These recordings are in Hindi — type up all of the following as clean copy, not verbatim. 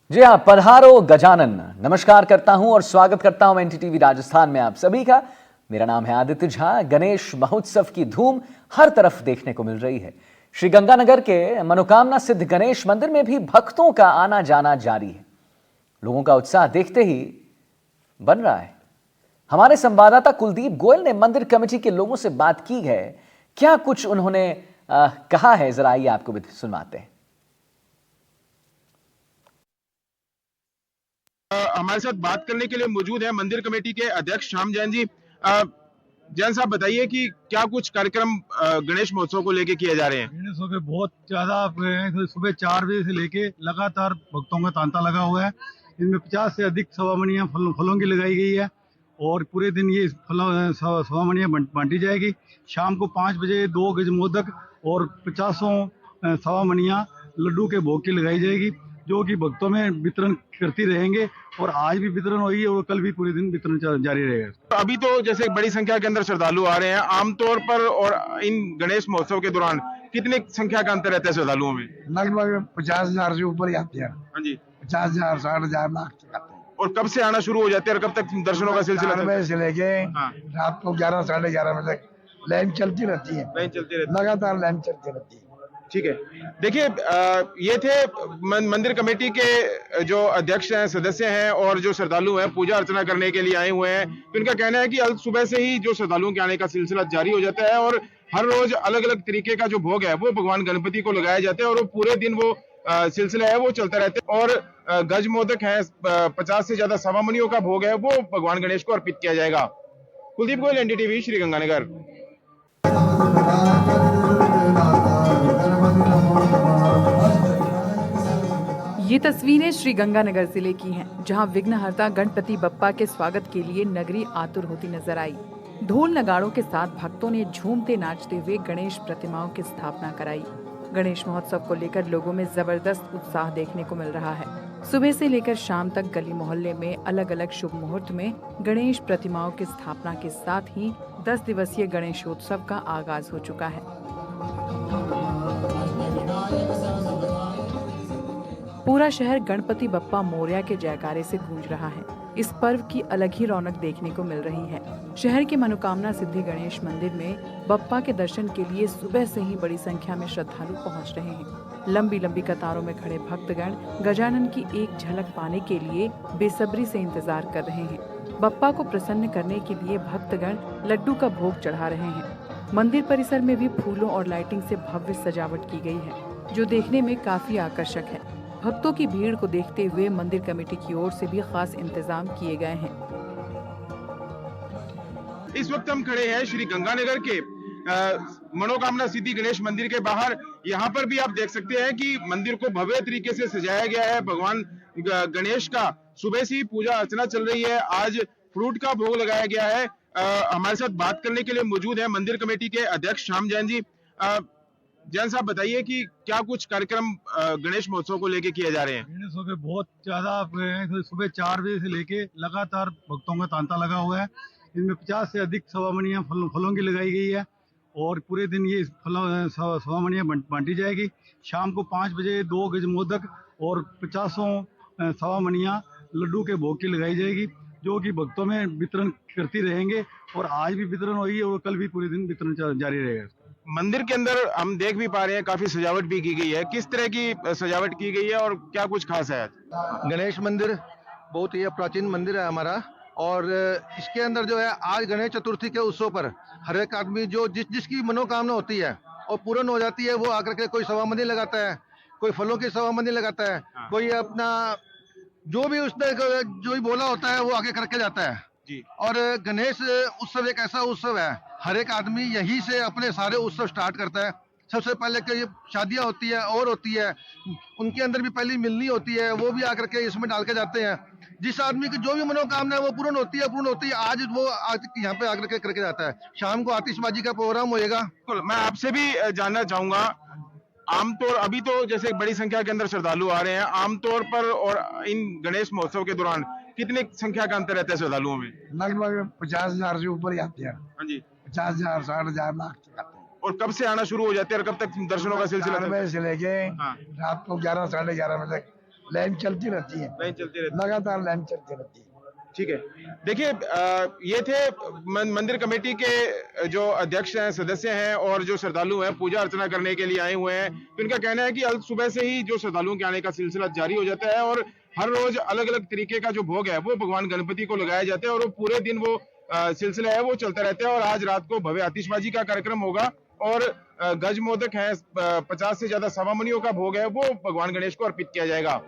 जी हाँ, पधारो गजानन। नमस्कार करता हूं और स्वागत करता हूं एनडीटीवी राजस्थान में आप सभी का। मेरा नाम है आदित्य झा। गणेश महोत्सव की धूम हर तरफ देखने को मिल रही है। श्री गंगानगर के मनोकामना सिद्ध गणेश मंदिर में भी भक्तों का आना जाना जारी है। लोगों का उत्साह देखते ही बन रहा है। हमारे संवाददाता कुलदीप गोयल ने मंदिर कमेटी के लोगों से बात की है। क्या कुछ उन्होंने कहा है, जरा आइए आपको भी सुनवाते हैं। हमारे साथ बात करने के लिए मौजूद है मंदिर कमेटी के अध्यक्ष श्याम जैन जी। जैन साहब, बताइए कि क्या कुछ कार्यक्रम गणेश महोत्सव को लेके किए जा रहे हैं। गणेश महोत्सव बहुत ज्यादा तो सुबह 4 बजे से लेके लगातार भक्तों का तांता लगा हुआ है। इनमें 50 से अधिक सवामणियां फलों की लगाई गई है और पूरे दिन ये सवामणियां बांटी जाएगी। शाम को 5 बजे 2 गज मोदक और 50 सवामणियां लड्डू के भोग की लगाई जाएगी, जो कि भक्तों में वितरण करती रहेंगे और आज भी वितरण हुई है और कल भी पूरे दिन वितरण जारी रहेगा। तो अभी तो जैसे बड़ी संख्या के अंदर श्रद्धालु आ रहे हैं आमतौर पर, और इन गणेश महोत्सव के दौरान कितनी संख्या का अंतर रहता है श्रद्धालुओं में? लगभग 50,000 से ऊपर ही आते हैं। हाँ जी। 50,000 60,000 लाख तक आते हैं। और कब से आना शुरू हो जाते हैं और कब तक दर्शनों का सिलसिला 4 बजे से लेके हाँ। रात को 11 साढ़े 11 बजे तक लाइन चलती रहती है। लाइन चलती रहती है, लगातार लाइन चलती रहती है। ठीक है। देखिए, ये थे मंदिर कमेटी के जो अध्यक्ष हैं, सदस्य हैं, और जो श्रद्धालु हैं पूजा अर्चना करने के लिए आए हुए हैं। तो इनका कहना है कि अल सुबह से ही जो श्रद्धालुओं के आने का सिलसिला जारी हो जाता है और हर रोज अलग अलग तरीके का जो भोग है वो भगवान गणपति को लगाया जाता है और वो पूरे दिन वो सिलसिला है वो चलता रहता है। और गज मोदक है, 50 से ज्यादा सवामणियों का भोग है, वो भगवान गणेश को अर्पित किया जाएगा। कुलदीप गोयल, एनडीटीवी, श्री गंगानगर। ये तस्वीरें श्री गंगानगर जिले की हैं, जहां विघ्नहर्ता गणपति बप्पा के स्वागत के लिए नगरी आतुर होती नजर आई। ढोल नगाड़ों के साथ भक्तों ने झूमते नाचते हुए गणेश प्रतिमाओं की स्थापना कराई। गणेश महोत्सव को लेकर लोगों में जबरदस्त उत्साह देखने को मिल रहा है। सुबह से लेकर शाम तक गली मोहल्ले में अलग अलग शुभ मुहूर्त में गणेश प्रतिमाओं की स्थापना के साथ ही 10 दिवसीय गणेशोत्सव का आगाज हो चुका है। पूरा शहर गणपति बप्पा मोरया के जयकारे से गूंज रहा है। इस पर्व की अलग ही रौनक देखने को मिल रही है। शहर के मनोकामना सिद्धि गणेश मंदिर में बप्पा के दर्शन के लिए सुबह से ही बड़ी संख्या में श्रद्धालु पहुंच रहे हैं। लंबी लंबी कतारों में खड़े भक्तगण गजानन की एक झलक पाने के लिए बेसब्री से इंतजार कर रहे हैं। बप्पा को प्रसन्न करने के लिए भक्तगण लड्डू का भोग चढ़ा रहे हैं। मंदिर परिसर में भी फूलों और लाइटिंग से भव्य सजावट की गई है, जो देखने में काफी आकर्षक है। भक्तों की भीड़ को देखते हुए मंदिर कमेटी की ओर से भी खास इंतजाम किए गए हैं। इस वक्त हम खड़े हैं श्री गंगानगर के मनोकामना सिद्धि गणेश मंदिर के बाहर। यहाँ पर भी आप देख सकते हैं कि मंदिर को भव्य तरीके से सजाया गया है। भगवान गणेश का सुबह से ही पूजा अर्चना चल रही है। आज फ्रूट का भोग लगाया गया है। हमारे साथ बात करने के लिए मौजूद है मंदिर कमेटी के अध्यक्ष श्याम जैन जी। जैन साहब, बताइए कि क्या कुछ कार्यक्रम गणेश महोत्सव को लेके किए जा रहे हैं। गणेश महोत्सव बहुत ज्यादा तो सुबह 4 बजे से लेके लगातार भक्तों का तांता लगा हुआ है। इनमें 50 से अधिक सवामणियां फलों की लगाई गई है और पूरे दिन ये सवामणियां बांटी जाएगी। शाम को 5 बजे 2 गज मोदक और 50 सवामणियां लड्डू के भोग की लगाई जाएगी, जो कि भक्तों में वितरण करती रहेंगे और आज भी वितरण हुई है और कल भी पूरे दिन वितरण जारी रहेगा। मंदिर के अंदर हम देख भी पा रहे हैं काफी सजावट भी की गई है। किस तरह की सजावट की गई है और क्या कुछ खास है? गणेश मंदिर बहुत ही प्राचीन मंदिर है हमारा, और इसके अंदर जो है आज गणेश चतुर्थी के उत्सव पर हर एक आदमी जो जिसकी मनोकामना होती है और पूर्ण हो जाती है, वो आकर के कोई सवामणि लगाता है, कोई फलों की सवामणि लगाता है, कोई अपना जो भी उसने जो भी बोला होता है वो आगे करके जाता है जी। और गणेश उत्सव एक ऐसा उत्सव है, हर एक आदमी यहीं से अपने सारे उत्सव स्टार्ट करता है। सबसे पहले कई शादियां होती है और होती है, उनके अंदर भी पहली मिलनी होती है, वो भी आकर के इसमें डाल के जाते हैं। जिस आदमी की जो भी मनोकामना है वो पूर्ण होती है। आज वो यहाँ पे आकर के करके जाता है। शाम को आतिशबाजी का प्रोग्राम होएगा। मैं आपसे भी जानना चाहूंगा, आमतौर अभी तो जैसे बड़ी संख्या के अंदर श्रद्धालु आ रहे हैं आमतौर पर, और इन गणेश महोत्सव के दौरान कितनी संख्या का अंतर रहता है श्रद्धालुओं में? लगभग 50,000 से ऊपर ही आते हैं। हाँ जी। 50,000 60,000 लाख तक आते हैं। और कब से आना शुरू हो जाते हैं और कब तक दर्शनों का सिलसिला 4 बजे से लेके हाँ। रात को 11 साढ़े 11 बजे तक लाइन चलती रहती है, लाइन चलती रहती लगातार लाइन चलती रहती है। ठीक है। देखिए ये थे मंदिर कमेटी के जो अध्यक्ष हैं, सदस्य हैं और जो श्रद्धालु हैं पूजा अर्चना करने के लिए आए हुए हैं। तो इनका कहना है कि अल सुबह से ही जो श्रद्धालुओं के आने का सिलसिला जारी हो जाता है और हर रोज अलग अलग तरीके का जो भोग है वो भगवान गणपति को लगाया जाता है और वो पूरे दिन वो सिलसिला है वो चलता रहता है। और आज रात को भव्य आतिशबाजी का कार्यक्रम होगा और गज मोदक है, 50 से ज्यादा सवामनियों का भोग है वो भगवान गणेश को अर्पित किया जाएगा।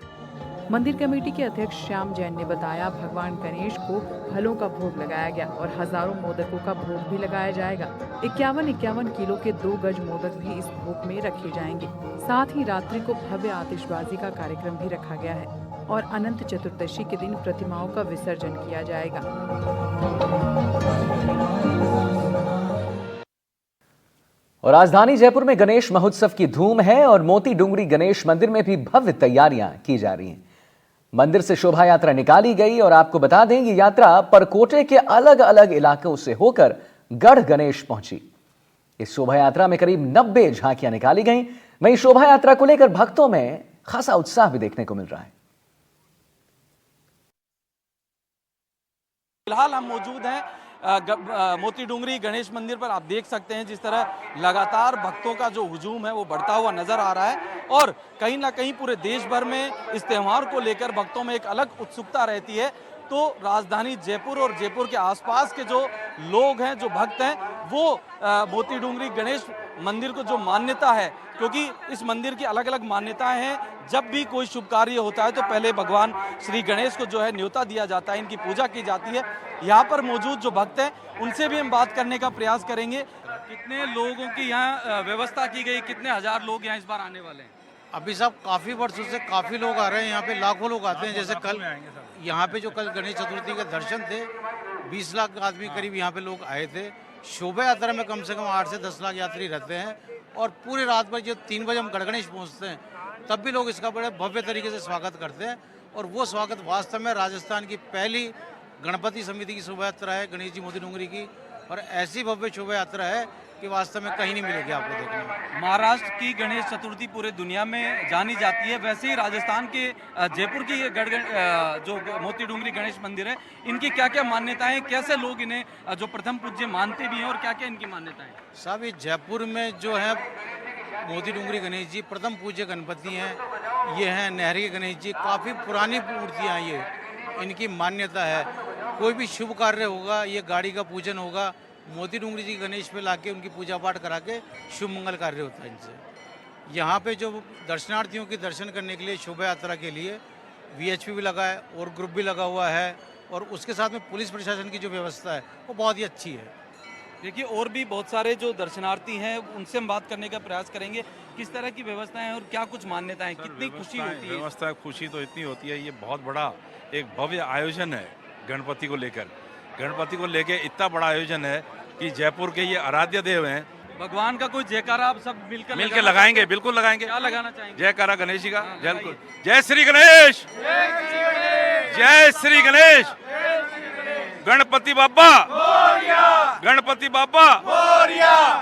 मंदिर कमेटी के अध्यक्ष श्याम जैन ने बताया, भगवान गणेश को फलों का भोग लगाया गया और हजारों मोदकों का भोग भी लगाया जाएगा। 51 किलो के 2 गज मोदक भी इस भोग में रखे जाएंगे। साथ ही रात्रि को भव्य आतिशबाजी का कार्यक्रम भी रखा गया है और अनंत चतुर्दशी के दिन प्रतिमाओं का विसर्जन किया जाएगा। और राजधानी जयपुर में गणेश महोत्सव की धूम है और मोती डूंगरी गणेश मंदिर में भी भव्य तैयारियां की जा रही हैं। मंदिर से शोभा यात्रा निकाली गई और आपको बता दें ये यात्रा परकोटे के अलग अलग इलाकों से होकर गढ़ गणेश पहुंची। इस शोभा यात्रा में करीब 90 झांकियां निकाली गईं। वहीं शोभा यात्रा को लेकर भक्तों में खासा उत्साह भी देखने को मिल रहा है। फिलहाल हम मौजूद हैं मोती डूंगरी गणेश मंदिर पर। आप देख सकते हैं जिस तरह लगातार भक्तों का जो हुजूम है वो बढ़ता हुआ नजर आ रहा है और कहीं ना कहीं पूरे देश भर में इस त्यौहार को लेकर भक्तों में एक अलग उत्सुकता रहती है। तो राजधानी जयपुर और जयपुर के आसपास के जो लोग हैं, जो भक्त हैं, वो मोती डूंगरी गणेश मंदिर को जो मान्यता है, क्योंकि इस मंदिर की अलग अलग मान्यताएं हैं। जब भी कोई शुभ कार्य होता है तो पहले भगवान श्री गणेश को जो है न्योता दिया जाता है, इनकी पूजा की जाती है। यहाँ पर मौजूद जो भक्त हैं उनसे भी हम बात करने का प्रयास करेंगे। कितने लोगों की यहाँ व्यवस्था की गई, कितने हजार लोग यहाँ इस बार आने वाले हैं? अभी सब काफ़ी वर्षों से काफ़ी लोग आ रहे हैं यहाँ पे, लाखों लोग आते हैं। जैसे कल यहाँ पे जो कल गणेश चतुर्थी के दर्शन थे, 20 लाख आदमी करीब यहाँ पे लोग आए थे। शोभा यात्रा में कम से कम 8 से 10 लाख यात्री रहते हैं और पूरे रात भर जो 3 बजे हम गढ़ गणेश पहुँचते हैं तब भी लोग इसका बड़े भव्य तरीके से स्वागत करते हैं। और वो स्वागत वास्तव में राजस्थान की पहली गणपति समिति की शोभा यात्रा है, गणेश जी मोती डूंगरी की, और ऐसी भव्य शोभा यात्रा है कि वास्तव में कहीं नहीं मिलेगी आपको देखने में। महाराष्ट्र की गणेश चतुर्थी पूरे दुनिया में जानी जाती है, वैसे ही राजस्थान के जयपुर की ये जो मोती डूंगरी गणेश मंदिर है, इनकी क्या क्या मान्यताएं, कैसे लोग इन्हें जो प्रथम पूज्य मानते भी हैं और क्या क्या इनकी मान्यताएं? साहब ये जयपुर में जो है मोती डूंगरी गणेश जी प्रथम पूज्य गणपति हैं। ये हैं नहरी गणेश जी, काफ़ी पुरानी मूर्तियाँ, ये इनकी मान्यता है। कोई भी शुभ कार्य होगा, ये गाड़ी का पूजन होगा, मोती डूंगरी जी गणेश पे लाके उनकी पूजा पाठ करा के शुभ मंगल कार्य होता है इनसे। यहाँ पे जो दर्शनार्थियों के दर्शन करने के लिए शोभा यात्रा के लिए VHP भी लगा है और ग्रुप भी लगा हुआ है और उसके साथ में पुलिस प्रशासन की जो व्यवस्था है वो बहुत ही अच्छी है। देखिए और भी बहुत सारे जो दर्शनार्थी हैं उनसे हम बात करने का प्रयास करेंगे, किस तरह की व्यवस्था है और क्या कुछ मान्यताएं, कितनी खुशी होती है? व्यवस्था खुशी तो इतनी होती है, ये बहुत बड़ा एक भव्य आयोजन है गणपति को लेकर। गणपति को लेकर इतना बड़ा आयोजन है कि जयपुर के ये आराध्य देव हैं। भगवान का कोई जयकारा आप सब मिलकर लगाएंगे, बिल्कुल लगाएंगे। क्या लगाना चाहेंगे? जयकारा गणेश जी का। जय श्री गणेश, जय श्री गणेश, गणपति बाबा, गणपति बाबा,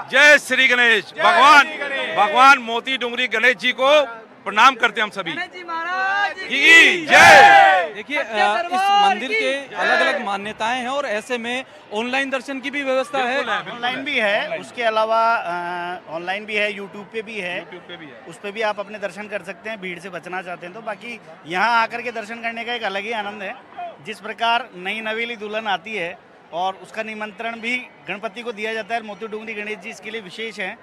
जय श्री गणेश। भगवान मोती डूंगरी गणेश जी को प्रणाम करते हैं हम सभी की जय। देखिए इस मंदिर के अलग अलग मान्यताएं हैं और ऐसे में ऑनलाइन दर्शन की भी व्यवस्था है। ऑनलाइन भी है, उसके अलावा ऑनलाइन भी है, यूट्यूब पे भी है, उस पर भी आप अपने दर्शन कर सकते हैं। भीड़ से बचना चाहते हैं तो बाकी यहाँ आकर के दर्शन करने का एक अलग ही आनंद है। जिस प्रकार नई नवेली दुल्हन आती है और उसका निमंत्रण भी गणपति को दिया जाता है, मोती डूंगरी गणेश जी इसके लिए विशेष हैं,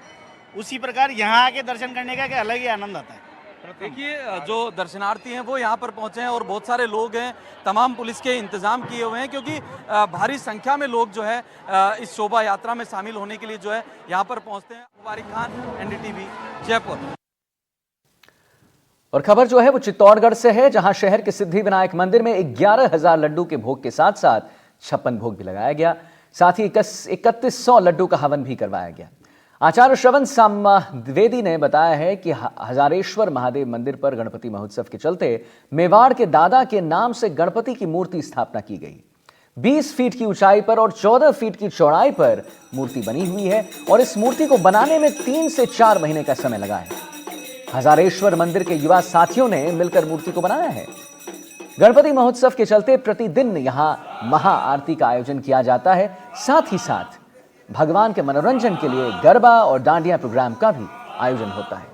उसी प्रकार यहाँ आके दर्शन करने का एक अलग ही आनंद आता है। देखिए जो दर्शनार्थी हैं वो यहाँ पर पहुँचे हैं और बहुत सारे लोग हैं, तमाम पुलिस के इंतजाम किए हुए हैं क्योंकि भारी संख्या में लोग जो है इस शोभा यात्रा में शामिल होने के लिए जो है यहाँ पर पहुँचते हैं। मुबारिक खान, NDTV, जयपुर। और खबर जो है वो चित्तौड़गढ़ से है, जहां शहर के सिद्धि विनायक मंदिर में 11,000 लड्डू के भोग के साथ साथ 56 भोग भी लगाया गया। साथ ही 3100 लड्डू का हवन भी करवाया गया। आचार्य श्रवण द्विवेदी ने बताया है कि हजारेश्वर महादेव मंदिर पर गणपति महोत्सव के चलते मेवाड़ के दादा के नाम से गणपति की मूर्ति स्थापना की गई। 20 फीट की ऊंचाई पर और 14 फीट की चौड़ाई पर मूर्ति बनी हुई है और इस मूर्ति को बनाने में 3 से 4 महीने का समय लगा है। हजारेश्वर मंदिर के युवा साथियों ने मिलकर मूर्ति को बनाया है। गणपति महोत्सव के चलते प्रतिदिन यहां महाआरती का आयोजन किया जाता है। साथ ही साथ भगवान के मनोरंजन के लिए गरबा और डांडिया प्रोग्राम का भी आयोजन होता है।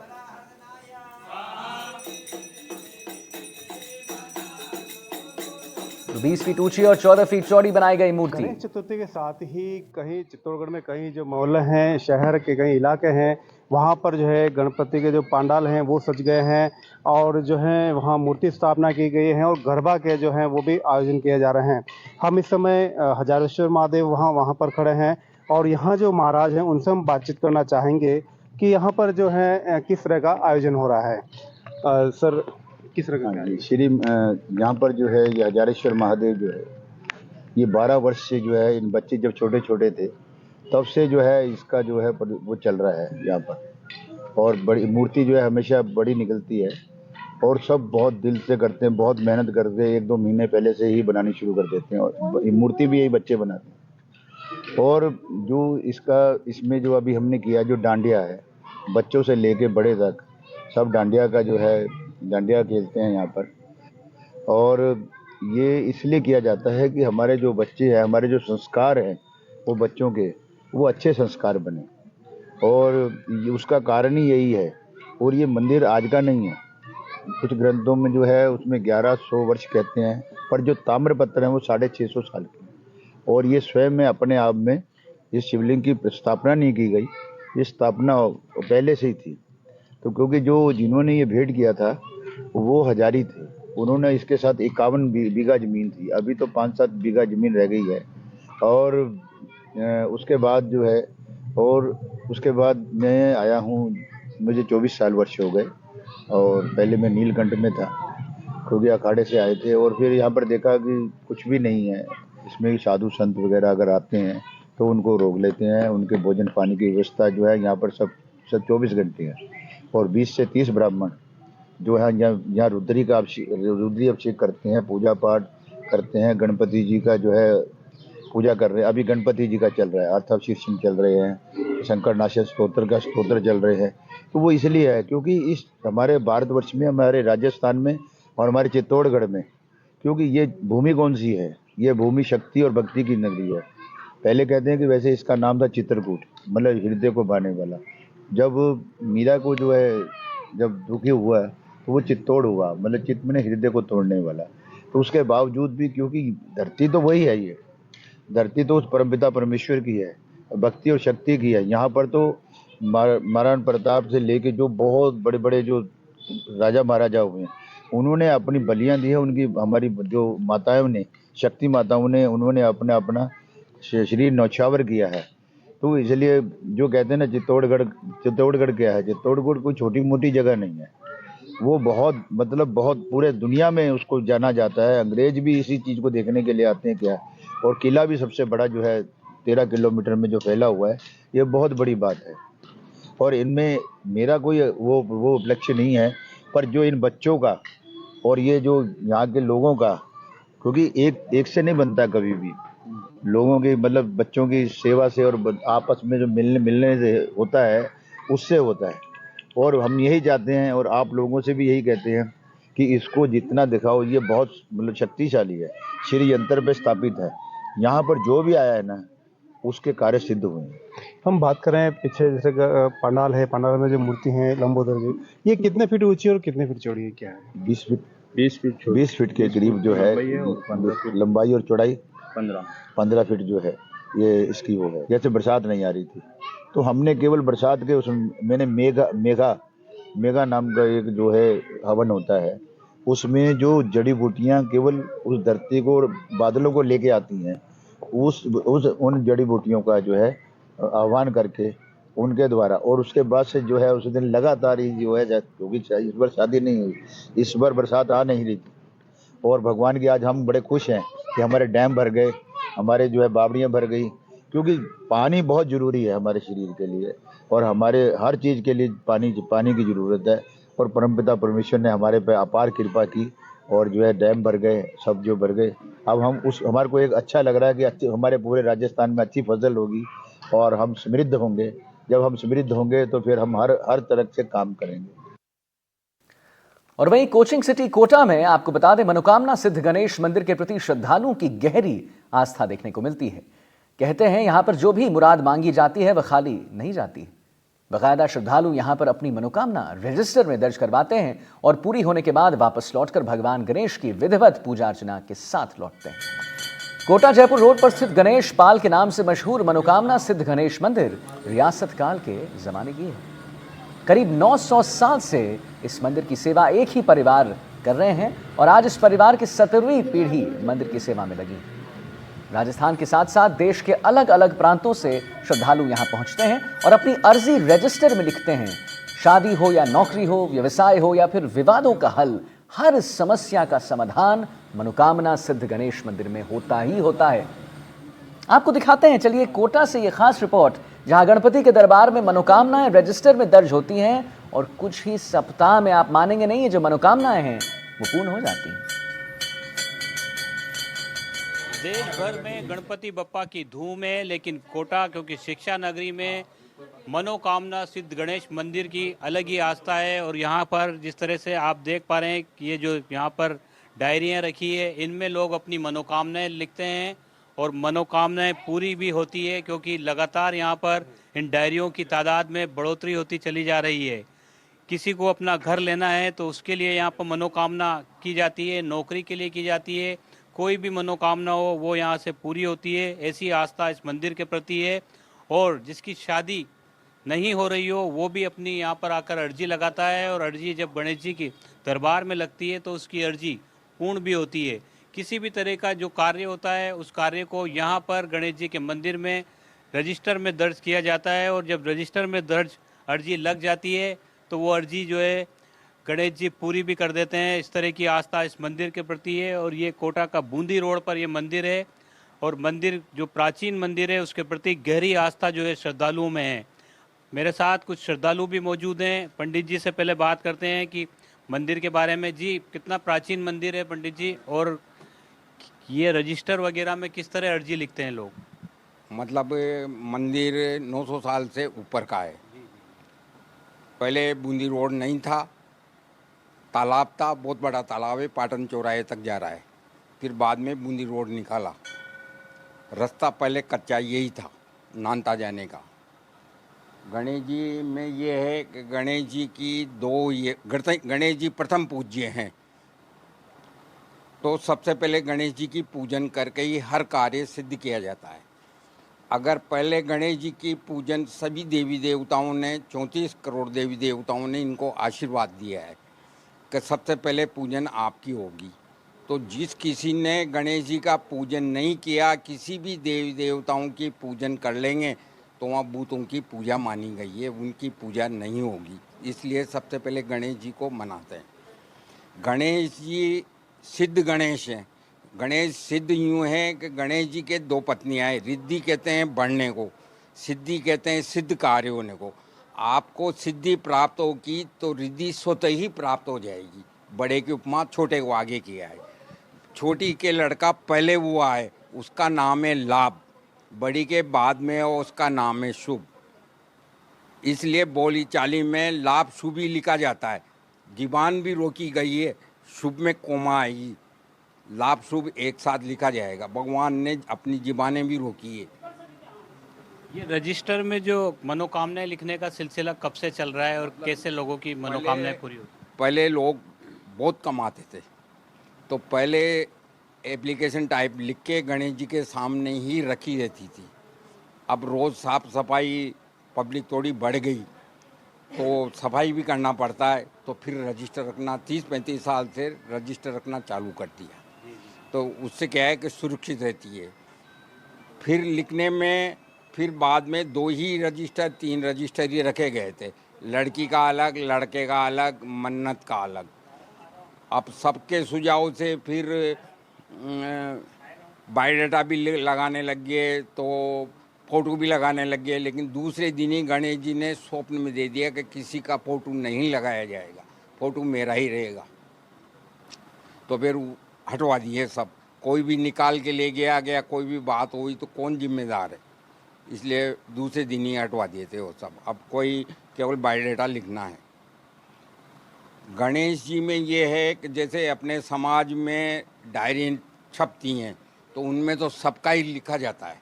20 फीट ऊंची और 14 फीट चौड़ी बनाई गई मूर्ति। गणेश चतुर्थी के साथ ही कहीं चित्तौड़गढ़ में कहीं जो मोहल्ले हैं, शहर के कई इलाके हैं, वहाँ पर जो है गणपति के जो पंडाल हैं वो सज गए हैं और जो है वहाँ मूर्ति स्थापना की गई है और गरबा के जो हैं वो भी आयोजन किए जा रहे हैं। हम इस समय हजारेश्वर महादेव वहाँ पर खड़े हैं और यहाँ जो महाराज हैं उनसे हम बातचीत करना चाहेंगे कि यहाँ पर जो है किस तरह का आयोजन हो रहा है। सर, किस तरह का? श्री यहाँ पर जो है ये हजारेश्वर महादेव जो है ये 12 वर्ष से जो है इन बच्चे जब छोटे छोटे थे तब से जो है इसका जो है वो चल रहा है यहाँ पर। और बड़ी मूर्ति जो है हमेशा बड़ी निकलती है और सब बहुत दिल से करते हैं, बहुत मेहनत करते हैं। 1-2 महीने पहले से ही बनानी शुरू कर देते हैं और ये मूर्ति भी यही बच्चे बनाते हैं। और जो इसमें जो अभी हमने किया जो डांडिया है, बच्चों से लेके बड़े तक सब डांडिया का जो है डांडिया खेलते हैं यहाँ पर। और ये इसलिए किया जाता है कि हमारे जो बच्चे हैं, हमारे जो संस्कार हैं वो बच्चों के वो अच्छे संस्कार बने, और उसका कारण ही यही है। और ये मंदिर आज का नहीं है, कुछ ग्रंथों में जो है उसमें 1100 वर्ष कहते हैं, पर जो ताम्रपत्र हैं वो 650 साल के। और ये स्वयं में अपने आप में इस शिवलिंग की स्थापना नहीं की गई, ये स्थापना पहले से ही थी। तो क्योंकि जो जिन्होंने ये भेंट किया था वो हजारी थे, उन्होंने इसके साथ 51 बीघा ज़मीन थी, अभी तो 5-7 बीघा ज़मीन रह गई है। और उसके बाद जो है, और उसके बाद मैं आया हूँ, मुझे 24 साल वर्ष हो गए। और पहले मैं नीलकंठ में था, क्योंकि अखाड़े से आए थे। और फिर यहाँ पर देखा कि कुछ भी नहीं है, इसमें साधु संत वगैरह अगर आते हैं तो उनको रोक लेते हैं। उनके भोजन पानी की व्यवस्था जो है यहाँ पर सब 24 घंटे है। और 20 से 30 ब्राह्मण जो है यहाँ रुद्री अभिषेक करते हैं, पूजा पाठ करते हैं। गणपति जी का जो है पूजा कर रहे हैं, अभी गणपति जी का चल रहा है, अर्थशीर्षण चल रहे हैं, शंकर नाशक स्तोत्र का स्तोत्र चल रहे हैं। तो वो इसलिए है क्योंकि इस हमारे भारतवर्ष में, हमारे राजस्थान में और हमारे चित्तौड़गढ़ में, क्योंकि ये भूमि कौन सी है, ये भूमि शक्ति और भक्ति की नगरी है। पहले कहते हैं कि वैसे इसका नाम था चित्रकूट, मतलब हृदय को भाने वाला। जब मीरा को जो है जब दुखी हुआ तो वो चित्तौड़ हुआ, मतलब चित्त में हृदय को तोड़ने वाला। तो उसके बावजूद भी, क्योंकि धरती तो वही है, ये धरती तो उस परमपिता परमेश्वर की है, भक्ति और शक्ति की है। यहाँ पर तो महाराणा प्रताप से लेके जो बहुत बड़े बड़े जो राजा महाराजा हुए हैं, उन्होंने अपनी बलियाँ दी है। उनकी हमारी जो माताओं ने, शक्ति माताओं ने, उन्होंने अपना शरीर न्यौछावर किया है। तो इसलिए जो कहते हैं ना चित्तौड़गढ़ क्या है, चित्तौड़गढ़ कोई छोटी मोटी जगह नहीं है, वो बहुत मतलब बहुत पूरे दुनिया में उसको जाना जाता है। अंग्रेज भी इसी चीज़ को देखने के लिए आते हैं क्या। और किला भी सबसे बड़ा जो है 13 किलोमीटर में जो फैला हुआ है, ये बहुत बड़ी बात है। और इनमें मेरा कोई वो उपलक्ष्य नहीं है, पर जो इन बच्चों का और ये जो यहाँ के लोगों का, क्योंकि एक से नहीं बनता कभी भी, लोगों की मतलब बच्चों की सेवा से और आपस में जो मिलने से होता है, उससे होता है। और हम यही चाहते हैं और आप लोगों से भी यही कहते हैं कि इसको जितना दिखाओ, ये बहुत मतलब शक्तिशाली है, श्री यंत्र पे स्थापित है। यहाँ पर जो भी आया है ना, उसके कार्य सिद्ध हुए हैं। हम बात कर रहे हैं पीछे जैसे पंडाल है, पंडाल में जो मूर्ति है लंबोदर जी, ये कितने फीट ऊंची और कितने फीट चौड़ी है, क्या है? 20 फीट के करीब जो है लंबाई और चौड़ाई 15 फीट जो है ये इसकी वो है। जैसे बरसात नहीं आ रही थी तो हमने केवल बरसात के मैंने मेघा नाम का एक जो है हवन होता है, उसमें जो जड़ी बूटियाँ केवल उस धरती को और बादलों को लेके आती हैं, उन जड़ी बूटियों का जो है आह्वान करके उनके द्वारा। और उसके बाद से जो है उस दिन लगातार ही जो है, क्योंकि इस बार शादी नहीं हुई, इस बार बरसात आ नहीं रही थी। और भगवान की आज हम बड़े खुश हैं कि हमारे डैम भर गए, हमारे जो है बावड़ियाँ भर गई, क्योंकि पानी बहुत ज़रूरी है हमारे शरीर के लिए और हमारे हर चीज़ के लिए पानी की ज़रूरत है। और परमपिता परमेश्वर ने हमारे पे अपार कृपा की और जो है डैम भर गए, सब जो भर गए। अब हमारे को एक अच्छा लग रहा है कि हमारे पूरे राजस्थान में अच्छी फसल होगी और हम समृद्ध होंगे। जब हम समृद्ध होंगे तो फिर हम हर तरह से काम करेंगे। और वहीं कोचिंग सिटी कोटा में आपको बता दें, मनोकामना सिद्ध गणेश मंदिर के प्रति श्रद्धालुओं की गहरी आस्था देखने को मिलती है। कहते हैं यहां पर जो भी मुराद मांगी जाती है वह खाली नहीं जाती। बाकायदा श्रद्धालु यहां पर अपनी मनोकामना रजिस्टर में दर्ज करवाते हैं और पूरी होने के बाद वापस लौटकर भगवान गणेश की विधिवत पूजा अर्चना के साथ लौटते हैं। कोटा जयपुर रोड पर स्थित गणेश पाल के नाम से मशहूर मनोकामना सिद्ध गणेश मंदिर रियासत काल के जमाने की है। करीब 900 साल से इस मंदिर की सेवा एक ही परिवार कर रहे हैं और आज इस परिवार की 17वीं पीढ़ी मंदिर की सेवा में लगी है। राजस्थान के साथ साथ देश के अलग अलग प्रांतों से श्रद्धालु यहां पहुंचते हैं और अपनी अर्जी रजिस्टर में लिखते हैं। शादी हो या नौकरी हो, व्यवसाय हो या फिर विवादों का हल, हर समस्या का समाधान मनोकामना सिद्ध गणेश मंदिर में होता ही होता है। आपको दिखाते हैं, चलिए, कोटा से ये खास रिपोर्ट, जहां गणपति के दरबार में मनोकामनाएं रजिस्टर में दर्ज होती हैं और कुछ ही सप्ताह में, आप मानेंगे नहीं, ये जो मनोकामनाएं हैं वो पूर्ण हो जाती हैं। देश भर में गणपति बप्पा की धूम है, लेकिन कोटा क्योंकि शिक्षा नगरी में मनोकामना सिद्ध गणेश मंदिर की अलग ही आस्था है। और यहाँ पर जिस तरह से आप देख पा रहे हैं कि ये जो यहाँ पर डायरियाँ रखी है, इनमें लोग अपनी मनोकामनाएं लिखते हैं और मनोकामनाएं पूरी भी होती है, क्योंकि लगातार यहाँ पर इन डायरियों की तादाद में बढ़ोतरी होती चली जा रही है। किसी को अपना घर लेना है तो उसके लिए यहाँ पर मनोकामना की जाती है, नौकरी के लिए की जाती है, कोई भी मनोकामना हो वो यहाँ से पूरी होती है। ऐसी आस्था इस मंदिर के प्रति है। और जिसकी शादी नहीं हो रही हो वो भी अपनी यहाँ पर आकर अर्जी लगाता है और अर्जी जब गणेश जी की दरबार में लगती है तो उसकी अर्जी पूर्ण भी होती है। किसी भी तरह का जो कार्य होता है उस कार्य को यहाँ पर गणेश जी के मंदिर में रजिस्टर में दर्ज किया जाता है और जब रजिस्टर में दर्ज अर्जी लग जाती है तो वो अर्जी जो है गणेश जी पूरी भी कर देते हैं। इस तरह की आस्था इस मंदिर के प्रति है। और ये कोटा का बूंदी रोड पर ये मंदिर है और मंदिर जो प्राचीन मंदिर है उसके प्रति गहरी आस्था जो है श्रद्धालुओं में है। मेरे साथ कुछ श्रद्धालु भी मौजूद हैं। पंडित जी से पहले बात करते हैं कि मंदिर के बारे में। जी, कितना प्राचीन मंदिर है पंडित जी, और ये रजिस्टर वगैरह में किस तरह अर्जी लिखते हैं लोग? मतलब मंदिर 900 साल से ऊपर का है। पहले बूंदी रोड नहीं था, तालाब था, बहुत बड़ा तालाब है, पाटन चौराहे तक जा रहा है। फिर बाद में बूंदी रोड निकाला। रास्ता पहले कच्चा यही था नानता जाने का। गणेश जी में ये है कि गणेश जी की गणेश जी प्रथम पूज्य हैं। तो सबसे पहले गणेश जी की पूजन करके ही हर कार्य सिद्ध किया जाता है। अगर पहले गणेश जी की पूजन सभी देवी देवताओं ने, 34 करोड़ देवी देवताओं ने इनको आशीर्वाद दिया है कि सबसे पहले पूजन आपकी होगी। तो जिस किसी ने गणेश जी का पूजन नहीं किया, किसी भी देवी देवताओं की पूजन कर लेंगे तो वहाँ भूतों की पूजा मानी गई है, उनकी पूजा नहीं होगी। इसलिए सबसे पहले गणेश जी को मनाते हैं। गणेश जी सिद्ध गणेश हैं। गणेश सिद्ध यूँ है कि गणेश जी के 2 पत्नियाँ हैं। रिद्धि कहते हैं बढ़ने को, सिद्धि कहते हैं सिद्ध कार्य होने को। आपको सिद्धि प्राप्त होगी तो रिद्धि स्वतः ही प्राप्त हो जाएगी। बड़े की उपमा छोटे को आगे किया है। छोटी के लड़का पहले हुआ है, उसका नाम है लाभ। बड़ी के बाद में हो, उसका नाम है शुभ। इसलिए बोली चाली में लाभ शुभ ही लिखा जाता है। जीवान भी रोकी गई है, शुभ में कोमा आएगी, लाभ शुभ एक साथ लिखा जाएगा। भगवान ने अपनी जीवानें भी रोकी है। ये रजिस्टर में जो मनोकामनाएं लिखने का सिलसिला कब से चल रहा है और कैसे लोगों की मनोकामनाएं पूरी होती? पहले लोग बहुत कम आते थे, तो पहले एप्लीकेशन टाइप लिख के गणेश जी के सामने ही रखी रहती थी। अब रोज़ साफ सफाई, पब्लिक थोड़ी बढ़ गई तो सफाई भी करना पड़ता है, तो फिर रजिस्टर रखना 30-35 साल से रजिस्टर रखना चालू कर दिया। तो उससे क्या है कि सुरक्षित रहती है। फिर लिखने में फिर बाद में 2 ही रजिस्टर 3 रजिस्टर ही रखे गए थे। लड़की का अलग, लड़के का अलग, मन्नत का अलग। अब सबके सुझाव से फिर बायोडाटा भी लगाने लग गए, तो फ़ोटो भी लगाने लग गए। लेकिन दूसरे दिन ही गणेश जी ने स्वप्न में दे दिया कि किसी का फ़ोटो नहीं लगाया जाएगा, फ़ोटो मेरा ही रहेगा। तो फिर हटवा दिए सब। कोई भी निकाल के ले गया, कोई भी बात हुई तो कौन जिम्मेदार है, इसलिए दूसरे दिन ही हटवा दिए थे वो सब। अब कोई केवल बायोडाटा लिखना है। गणेश जी में ये है कि जैसे अपने समाज में डायरी छपती हैं तो उनमें तो सबका ही लिखा जाता है,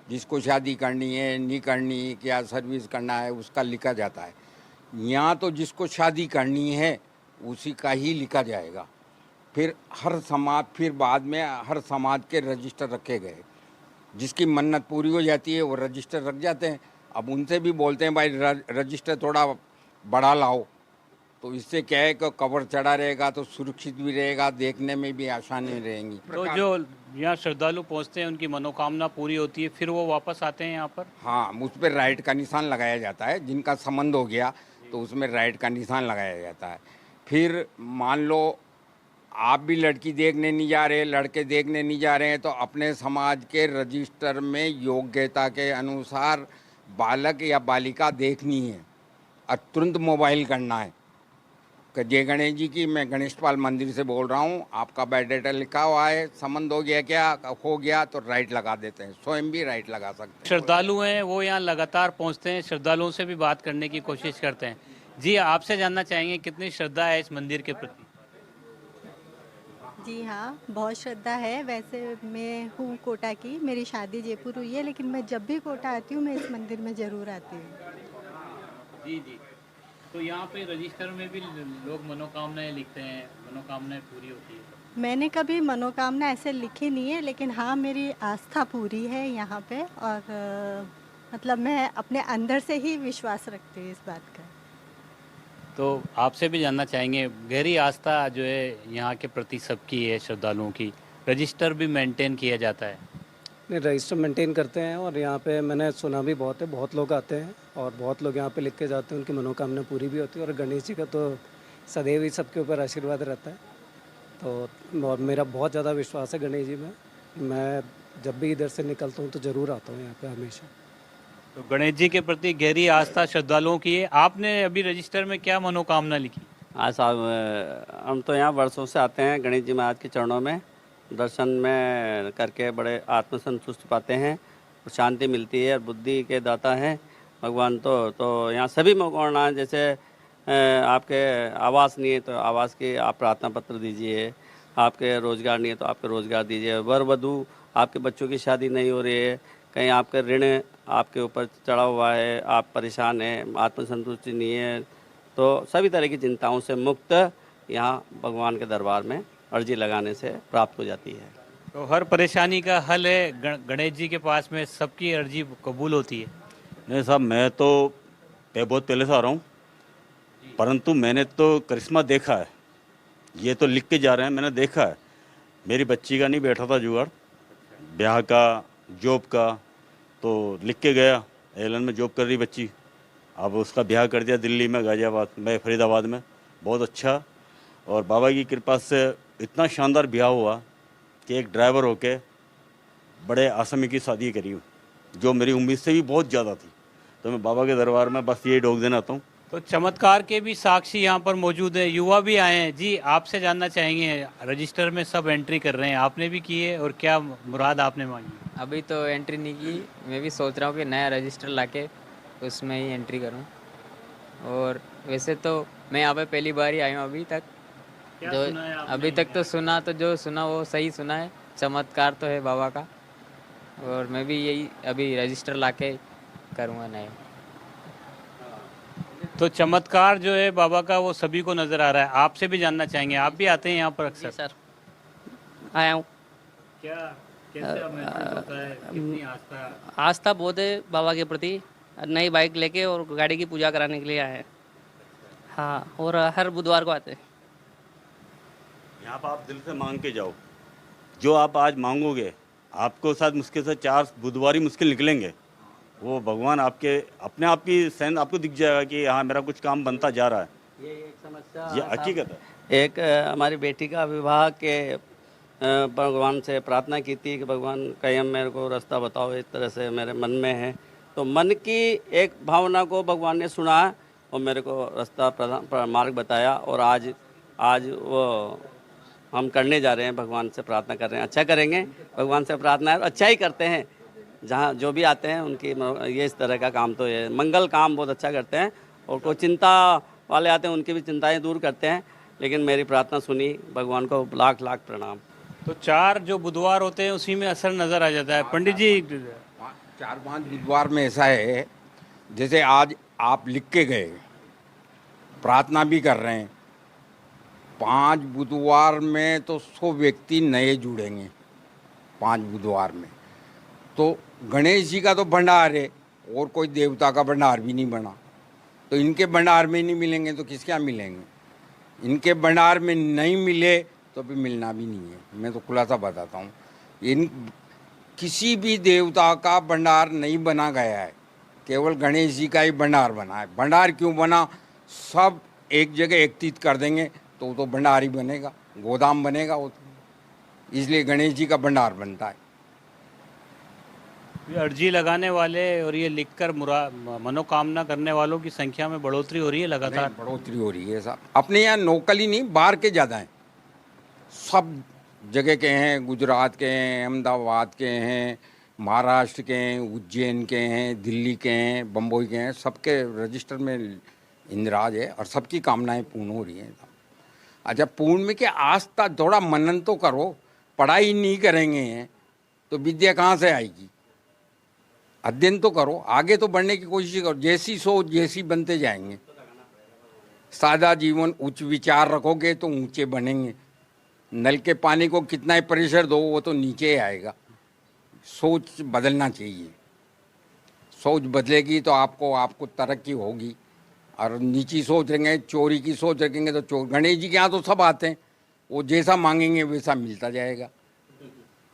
जिसको शादी करनी है नहीं करनी, क्या सर्विस करना है उसका लिखा जाता है। यहाँ तो जिसको शादी करनी है उसी का ही लिखा जाएगा। फिर फिर बाद में हर समाज के रजिस्टर रखे गए, जिसकी मन्नत पूरी हो जाती है वो रजिस्टर रख जाते हैं। अब उनसे भी बोलते हैं भाई रजिस्टर थोड़ा बड़ा लाओ, तो इससे क्या है कि कवर चढ़ा रहेगा तो सुरक्षित भी रहेगा, देखने में भी आसानी रहेंगी। तो जो यहाँ श्रद्धालु पहुँचते हैं उनकी मनोकामना पूरी होती है, फिर वो वापस आते हैं यहाँ पर? हाँ, उस पर राइट का निशान लगाया जाता है। जिनका संबंध हो गया तो उसमें राइट का निशान लगाया जाता है। फिर मान लो आप भी लड़की देखने नहीं जा रहे, लड़के देखने नहीं जा रहे हैं, तो अपने समाज के रजिस्टर में योग्यता के अनुसार बालक या बालिका देखनी है और तुरंत मोबाइल करना है कि जय गणेश जी की, मैं गणेश पाल मंदिर से बोल रहा हूँ, आपका बायोडाटा लिखा हुआ है, संबंध हो गया क्या, हो गया तो राइट लगा देते हैं। स्वयं भी राइट लगा सकते हैं। श्रद्धालु हैं वो यहाँ लगातार पहुँचते हैं, श्रद्धालुओं से भी बात करने की कोशिश करते हैं। जी, आपसे जानना चाहेंगे कितनी श्रद्धा है इस मंदिर के प्रति? जी हाँ, बहुत श्रद्धा है। वैसे मैं हूँ कोटा की, मेरी शादी जयपुर हुई है, लेकिन मैं जब भी कोटा आती हूँ मैं इस मंदिर में ज़रूर आती हूँ। जी जी, तो यहाँ पे रजिस्टर में भी लोग मनोकामनाएं लिखते हैं, मनोकामनाएं पूरी होती है? मैंने कभी मनोकामना ऐसे लिखी नहीं है, लेकिन हाँ मेरी आस्था पूरी है यहाँ पे, और मतलब मैं अपने अंदर से ही विश्वास रखती हूँ इस बात का। तो आपसे भी जानना चाहेंगे, गहरी आस्था जो है यहाँ के प्रति सबकी है, श्रद्धालुओं की, रजिस्टर भी मेंटेन किया जाता है? नहीं, रजिस्टर मेंटेन करते हैं, और यहाँ पे मैंने सुना भी बहुत है, बहुत लोग आते हैं और बहुत लोग यहाँ पे लिख के जाते हैं, उनकी मनोकामना पूरी भी होती है। और गणेश जी का तो सदैव ही सबके ऊपर आशीर्वाद रहता है। तो और मेरा बहुत ज़्यादा विश्वास है गणेश जी में। मैं जब भी इधर से निकलता हूँ तो ज़रूर आता हूँ यहाँ पे हमेशा। तो गणेश जी के प्रति गहरी आस्था श्रद्धालुओं की है। आपने अभी रजिस्टर में क्या मनोकामना लिखी? आज साहब हम तो यहाँ वर्षों से आते हैं गणेश जी महाराज के चरणों में, दर्शन में करके बड़े आत्मसंतुष्ट पाते हैं, शांति मिलती है और बुद्धि के दाता हैं भगवान। तो यहाँ सभी मनोकामना, जैसे आपके आवास नहीं है तो आवास की आप प्रार्थना पत्र दीजिए, आपके रोज़गार नहीं है तो आपके रोज़गार दीजिए, वर वधू आपके बच्चों की शादी नहीं हो रही है, कहीं आपके ऋण आपके ऊपर चढ़ा हुआ है, आप परेशान हैं, आत्मसंतुष्टि नहीं है, तो सभी तरह की चिंताओं से मुक्त यहाँ भगवान के दरबार में अर्जी लगाने से प्राप्त हो जाती है। तो हर परेशानी का हल है गणेश जी के पास में, सबकी अर्जी कबूल होती है? नहीं साहब, मैं तो बहुत पहले से आ रहा हूँ, परंतु मैंने तो करिश्मा देखा है। ये तो लिख के जा रहे हैं, मैंने देखा है। मेरी बच्ची का नहीं बैठा था जुगाड़, ब्याह का, जॉब का, तो लिख के गया। एलन में जॉब कर रही बच्ची, अब उसका ब्याह कर दिया दिल्ली में, गाजियाबाद में, फरीदाबाद में। बहुत अच्छा, और बाबा की कृपा से इतना शानदार ब्याह हुआ कि एक ड्राइवर होके बड़े आसामी की शादी करी हूँ, जो मेरी उम्मीद से भी बहुत ज़्यादा थी। तो मैं बाबा के दरबार में बस ये डोक देना आता हूँ। तो चमत्कार के भी साक्षी यहाँ पर मौजूद है, युवा भी आए हैं। जी, आपसे जानना चाहेंगे, रजिस्टर में सब एंट्री कर रहे हैं, आपने भी की है, और क्या मुराद आपने मांगी? अभी तो एंट्री नहीं की, मैं भी सोच रहा हूँ कि नया रजिस्टर लाके उसमें ही एंट्री करूँ। और वैसे तो मैं यहाँ पे पहली बार ही आई हूँ अभी तक, तो अभी तक तो सुना, तो जो सुना वो सही सुना है, चमत्कार तो है बाबा का, और मैं भी यही अभी रजिस्टर लाके करूँगा नया। तो चमत्कार जो है बाबा का वो सभी को नज़र आ रहा है। आपसे भी जानना चाहेंगे, आप भी आते हैं यहाँ पर अक्सर? सर आया हूँ। क्या कैसे महसूस होता है, कितनी आस्था? आस्था बहुत है बाबा के प्रति। नई बाइक लेके और गाड़ी की पूजा कराने के लिए आए हैं। हाँ, और हर बुधवार को आते हैं। यहाँ पर आप दिल से मांग के जाओ, जो आप आज मांगोगे आपको साथ मुश्किल से 4 बुधवार ही मुश्किल निकलेंगे, वो भगवान आपके अपने आप की सहन आपको दिख जाएगा कि हाँ मेरा कुछ काम बनता जा रहा है। ये एक समस्या, ये हकीकत है। एक हमारी बेटी का विवाह के भगवान से प्रार्थना की थी कि भगवान कहीं मेरे को रास्ता बताओ, इस तरह से मेरे मन में है। तो मन की एक भावना को भगवान ने सुना और मेरे को रास्ता मार्ग बताया, और आज वो हम करने जा रहे हैं, भगवान से प्रार्थना कर रहे हैं। अच्छा करेंगे, भगवान से प्रार्थना है, अच्छा ही करते हैं। जहाँ जो भी आते हैं उनकी ये इस तरह का काम तो ये मंगल काम बहुत अच्छा करते हैं, और कोई चिंता वाले आते हैं उनकी भी चिंताएं दूर करते हैं, लेकिन मेरी प्रार्थना सुनी, भगवान को लाख लाख प्रणाम। तो 4 जो बुधवार होते हैं उसी में असर नज़र आ जाता है। पंडित जी 4-5 बुधवार में ऐसा है, जैसे आज आप लिख के गए, प्रार्थना भी कर रहे हैं, 5 बुधवार में तो 100 व्यक्ति नए जुड़ेंगे 5 बुधवार में। तो गणेश जी का तो भंडार है, और कोई देवता का भंडार भी नहीं बना, तो इनके भंडार में नहीं मिलेंगे तो किसके यहाँ मिलेंगे? इनके भंडार में नहीं मिले तो भी मिलना भी नहीं है। मैं तो खुलासा बताता हूँ, इन किसी भी देवता का भंडार नहीं बना गया है, केवल गणेश जी का ही भंडार बना है। भंडार क्यों बना? सब एक जगह एकत्रित कर देंगे तो भंडार ही बनेगा, गोदाम बनेगा वो तो। इसलिए गणेश जी का भंडार बनता है। ये अर्जी लगाने वाले और ये लिखकर मनोकामना करने वालों की संख्या में बढ़ोतरी हो रही है लगातार। बढ़ोतरी हो रही है साहब। अपने यहाँ लोकल ही नहीं, बाहर के ज़्यादा हैं, सब जगह के हैं, गुजरात के हैं, अहमदाबाद के हैं, महाराष्ट्र के हैं, उज्जैन के हैं, दिल्ली के हैं, बम्बई के हैं, सबके रजिस्टर में इंदिराज है और सबकी कामनाएं पूर्ण हो रही हैं। अच्छा, पूर्ण में क्या, आस्था थोड़ा मनन तो करो, पढ़ाई नहीं करेंगे तो विद्या कहाँ से आएगी? अध्ययन तो करो, आगे तो बढ़ने की कोशिश करो, जैसी सोच जैसी बनते जाएंगे। सादा जीवन, उच्च विचार रखोगे तो ऊंचे बनेंगे। नल के पानी को कितना ही प्रेशर दो वो तो नीचे ही आएगा। सोच बदलना चाहिए, सोच बदलेगी तो आपको तरक्की होगी। और नीची सोच रखेंगे, चोरी की सोच रखेंगे तो चोर। गणेश जी के यहाँ तो सब आते हैं, वो जैसा मांगेंगे वैसा मिलता जाएगा।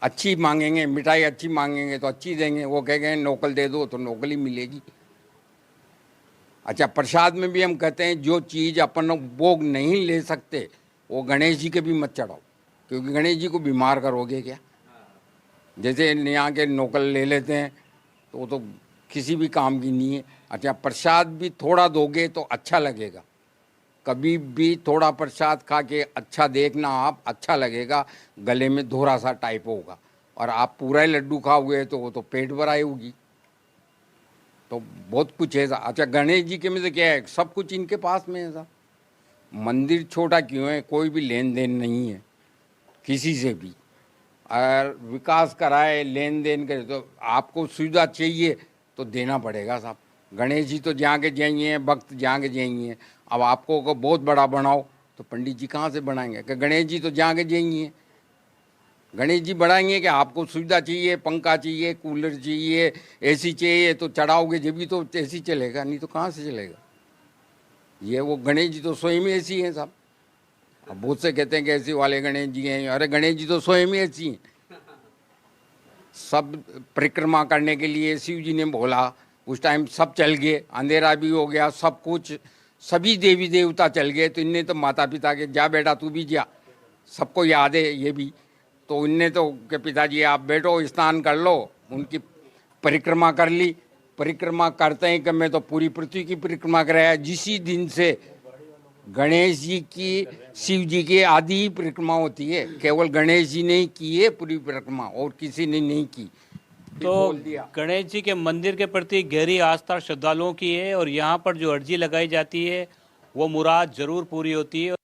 अच्छी मांगेंगे, मिठाई अच्छी मांगेंगे तो अच्छी देंगे, वो कहेंगे नौकल दे दो तो नौकल ही मिलेगी। अच्छा, प्रसाद में भी हम कहते हैं जो चीज़ अपन भोग नहीं ले सकते वो गणेश जी के भी मत चढ़ाओ, क्योंकि गणेश जी को बीमार करोगे क्या। जैसे यहाँ के नौकल ले लेते हैं तो वो तो किसी भी काम की नहीं है। अच्छा, प्रसाद भी थोड़ा दोगे तो अच्छा लगेगा। कभी भी थोड़ा प्रसाद खा के अच्छा देखना आप, अच्छा लगेगा, गले में धोरा सा टाइप होगा। और आप पूरा ही लड्डू खाओगे तो वो तो पेट भराई होगी। तो बहुत कुछ है। अच्छा, गणेश जी के में से क्या है, सब कुछ इनके पास में है। मंदिर छोटा क्यों है, कोई भी लेन देन नहीं है किसी से भी। और विकास कराए, लेन देन करे तो आपको सुविधा चाहिए तो देना पड़ेगा साहब। गणेश जी तो जहाँ के जाइए, भक्त जहाँ के जाइए। अब आपको को बहुत बड़ा बनाओ तो पंडित जी कहाँ से बनाएंगे? कि गणेश जी तो जहाँ के जाइए, गणेश जी बढ़ाएंगे कि आपको सुविधा चाहिए, पंखा चाहिए, कूलर चाहिए, एसी चाहिए तो चढ़ाओगे जब भी तो एसी चलेगा, नहीं तो कहाँ से चलेगा। ये वो गणेश जी तो स्वयं ही ऐसी हैं साहब। अब बहुत से कहते हैं कि ऐसी वाले गणेश जी हैं, अरे गणेश जी तो स्वयं ही ऐसी हैं। सब परिक्रमा करने के लिए शिव जी ने बोला, उस टाइम सब चल गए, अंधेरा भी हो गया, सब कुछ, सभी देवी देवता चल गए। तो इनने तो माता पिता के, जा बेटा तू भी जा, सबको याद है ये भी। तो इनने तो के पिताजी आप बैठो, स्नान कर लो, उनकी परिक्रमा कर ली। परिक्रमा करते हैं कि मैं तो पूरी पृथ्वी की परिक्रमा कराया। जिसी दिन से गणेश जी की, शिव जी की आदि परिक्रमा होती है, केवल गणेश जी ने ही की है पूरी परिक्रमा, और किसी ने नहीं की। तो गणेश जी के मंदिर के प्रति गहरी आस्था श्रद्धालुओं की है, और यहाँ पर जो अर्जी लगाई जाती है वो मुराद जरूर पूरी होती है।